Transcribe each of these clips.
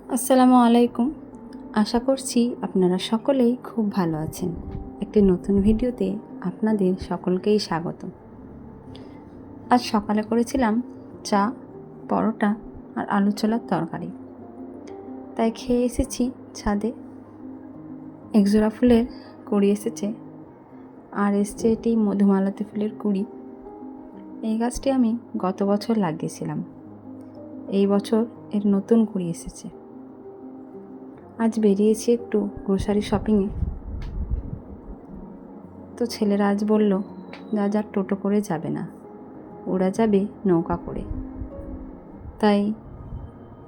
আসসালামু আলাইকুম। আশা করছি আপনারা সকলেই খুব ভালো আছেন। একটি নতুন ভিডিওতে আপনাদের সকলকেই স্বাগত। আজ সকালে করেছিলাম চা, পরোটা আর আলু ছোলার তরকারি। তাই খেয়ে এসেছি ছাদে। একজোড়া ফুলের কুড়ি এসেছে, আর এসছে এটি মধুমালতী ফুলের কুড়ি। এই গাছটি আমি গত বছর লাগিয়েছিলাম। এই বছর এর নতুন কুড়ি এসেছে। আজ বেরিয়েছি একটু গ্রোসারি শপিংয়ে। তো ছেলেরা আজ বলল যা টোটো করে যাবে না, ওরা যাবে নৌকা করে। তাই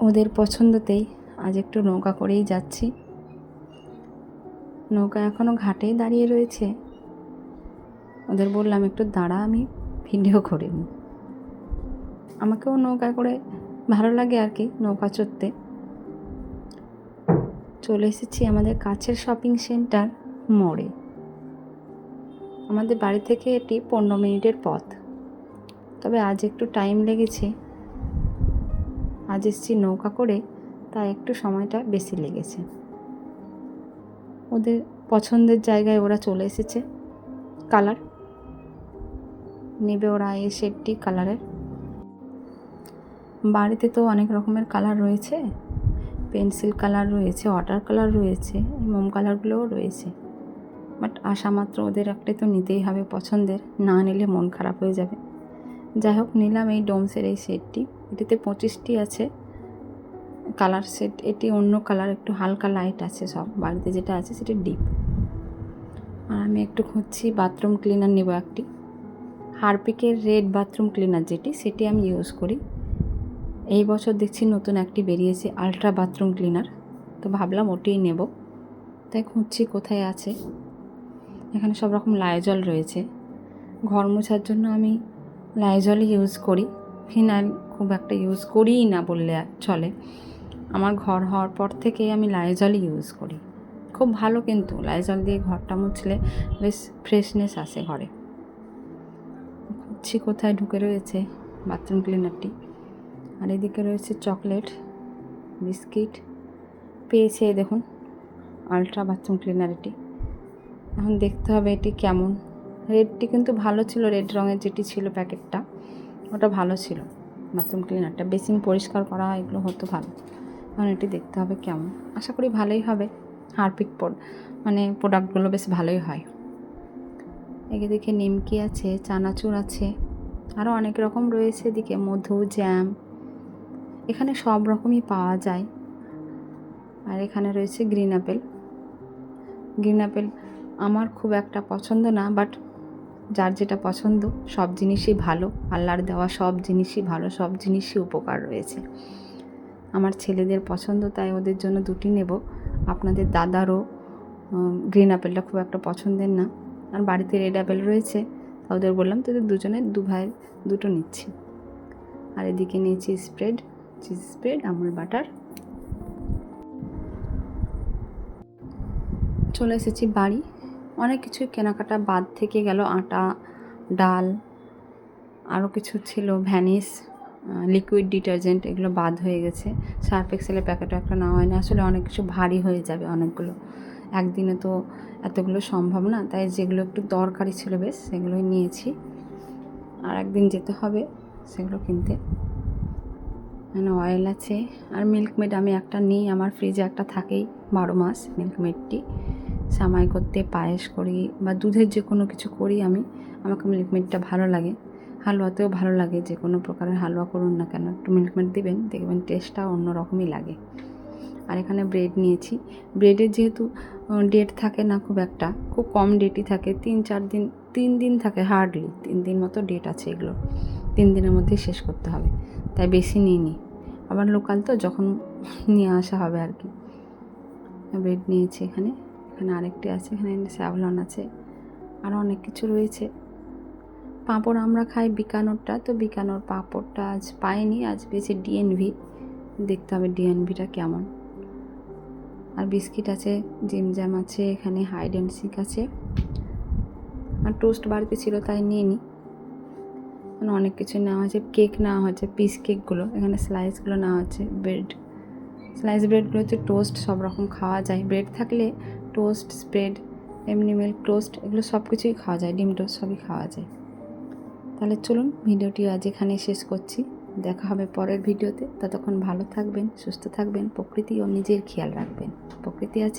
ওদের পছন্দতেই আজ একটু নৌকা করেই যাচ্ছি। নৌকা এখনও ঘাটেই দাঁড়িয়ে রয়েছে। ওদের বললাম একটু দাঁড়া, আমি ভিডিও করে নিই। আমাকেও নৌকায় করে ভালো লাগে আর কি, নৌকা চড়তে। চলে এসেছি আমাদের কাছের শপিং সেন্টার মোড়ে। আমাদের বাড়ি থেকে এটি 15 মিনিটের পথ, তবে আজ একটু টাইম লেগেছে। আজ এসেছি নৌকা করে, তাই একটু সময়টা বেশি লেগেছে। ওদের পছন্দের জায়গায় ওরা চলে এসেছে। কালার নেবে ওরা এই শেডটি কালারের। বাড়িতে তো অনেক রকমের কালার রয়েছে, পেন্সিল কালার রয়েছে, ওয়াটার কালার রয়েছে, মোম কালারগুলোও রয়েছে। বাট আসা মাত্র ওদের একটাই তো নিতেই হবে পছন্দের, না নিলে মন খারাপ হয়ে যাবে। যাই হোক, নিলাম এই ডোমসের এই সেটটি। এটিতে 25টি আছে কালার সেট। এটি অন্য কালার, একটু হালকা লাইট আছে সব। বাড়িতে যেটা আছে সেটি ডিপ। আর আমি একটু খুঁজছি বাথরুম ক্লিনার নেব একটি। হারপিকের রেড বাথরুম ক্লিনার যেটি, সেটি আমি ইউজ করি। এই বছর দেখছি নতুন একটি বেরিয়েছে আলট্রা বাথরুম ক্লিনার, তো ভাবলাম ওটিই নেব। তাই খুঁজছি কোথায় আছে। এখানে সব রকম লাইজল রয়েছে। ঘর মোছার জন্য আমি লাইজলই ইউজ করি, ফিনাইল খুব একটা ইউজ করিই না বললে চলে। আমার ঘর হওয়ার পর থেকেই আমি লাইজলই ইউজ করি। খুব ভালো, কিন্তু লাইজল দিয়ে ঘরটা মুছলে বেশ ফ্রেশনেস আসে ঘরে। খুঁজছি কোথায় ঢুকে রয়েছে বাথরুম ক্লিনারটি। আর এদিকে রয়েছে চকলেট, বিস্কিট। পেয়েছে দেখুন আলট্রা বাথরুম ক্লিনার এটি। এখন দেখতে হবে এটি কেমন। রেডটি কিন্তু ভালো ছিল, রেড রঙের যেটি ছিল প্যাকেটটা, ওটা ভালো ছিল বাথরুম ক্লিনারটা। বেসিন পরিষ্কার করা এগুলো হতো ভালো। এখন এটি দেখতে হবে কেমন। আশা করি ভালোই হবে। হারপিক প্রোডাক্টগুলো বেশ ভালোই হয়। এদিকে নিমকি আছে, চানাচুর আছে, আরও অনেক রকম রয়েছে। এদিকে মধু, জ্যাম, এখানে সব রকমই পাওয়া যায়। আর এখানে রয়েছে গ্রিন অ্যাপেল। গ্রিন অ্যাপেল আমার খুব একটা পছন্দ না, বাট যার যেটা পছন্দ, সব জিনিসই ভালো। আল্লাহর দেওয়া সব জিনিসই ভালো, সব জিনিসই উপকার রয়েছে। আমার ছেলেদের পছন্দ, তাই ওদের জন্য দুটি নেব। আপনাদের দাদারও গ্রিন অ্যাপেলটা খুব একটা পছন্দের না। আর বাড়িতে রেড অ্যাপেল রয়েছে, তা ওদের বললাম তোদের দুজনের দু ভাই দুটো নিচ্ছি। আর এদিকে নিয়েছি চিজ স্প্রেড, আমুল বাটার। চলে এসেছি বাড়ি। অনেক কিছুই কেনাকাটা বাদ থেকে গেল। আটা, ডাল, আরও কিছু ছিল, ভ্যানিস, লিকুইড ডিটারজেন্ট, এগুলো বাদ হয়ে গেছে। সার্ফ এক্সেলের প্যাকেটও একটা নেওয়া হয়নি। আসলে অনেক কিছু ভারী হয়ে যাবে অনেকগুলো, একদিনে তো এতগুলো সম্ভব না। তাই যেগুলো একটু দরকারি ছিল বেশ, সেগুলোই নিয়েছি। আর একদিন যেতে হবে সেগুলো কিনতে। এখানে অয়েল আছে। আর মিল্কমেড আমি একটা নিই, আমার ফ্রিজে একটা থাকেই 12 মাস মিল্কমেডটি। সামাই করতে, পায়েস করি বা দুধের যে কোনো কিছু করি আমাকে মিল্কমেডটা ভালো লাগে। হালুয়াতেও ভালো লাগে, যে কোনো প্রকারের হালুয়া করুন না কেন একটু মিল্কমেড দিবেন, দেখবেন টেস্টটা অন্য রকমই লাগে। আর এখানে ব্রেড নিয়েছি। ব্রেডের যেহেতু ডেট থাকে না খুব একটা, খুব কম ডেটই থাকে, 3 দিন থাকে হার্ডলি। 3 দিন মতো ডেট আছে এগুলো, 3 দিনের মধ্যেই শেষ করতে হবে, তাই বেশি নিইনি। আবার লোকাল তো, যখন নিয়ে আসা হবে আর কি। ব্রেড নিয়েছি। এখানে আরেকটি আছে, এখানে স্যাভলন আছে, আরও অনেক কিছু রয়েছে। পাঁপড় আমরা খাই বিকানোরটা, তো বিকানোর পাঁপড়টা আজ পাইনি, আজ পেয়েছি ডিএনভি। দেখতে হবে ডিএনভিটা কেমন। আর বিস্কিট আছে, জিমজাম আছে, এখানে হাইড অ্যান্ড সিক আছে। আর টোস্ট বাড়িতে ছিল তাই নিয়ে নিই। এখানে অনেক কিছু নেওয়া হয়েছে। কেক নেওয়া হয়েছে, পিস কেকগুলো, এখানে স্লাইসগুলো নেওয়া হচ্ছে। ব্রেড স্লাইস ব্রেডগুলোতে টোস্ট সব রকম খাওয়া যায়, ব্রেড থাকলে টোস্ট, স্প্রেড, এমনি মিল্ক টোস্ট এগুলো সব কিছুই খাওয়া যায়, ডিম টোস্ট সবই খাওয়া যায়। তাহলে চলুন ভিডিওটি আজ এখানে শেষ করছি, দেখা হবে পরের ভিডিওতে। ততক্ষণ ভালো থাকবেন, সুস্থ থাকবেন, প্রকৃতি ও নিজের খেয়াল রাখবেন। প্রকৃতি আছে।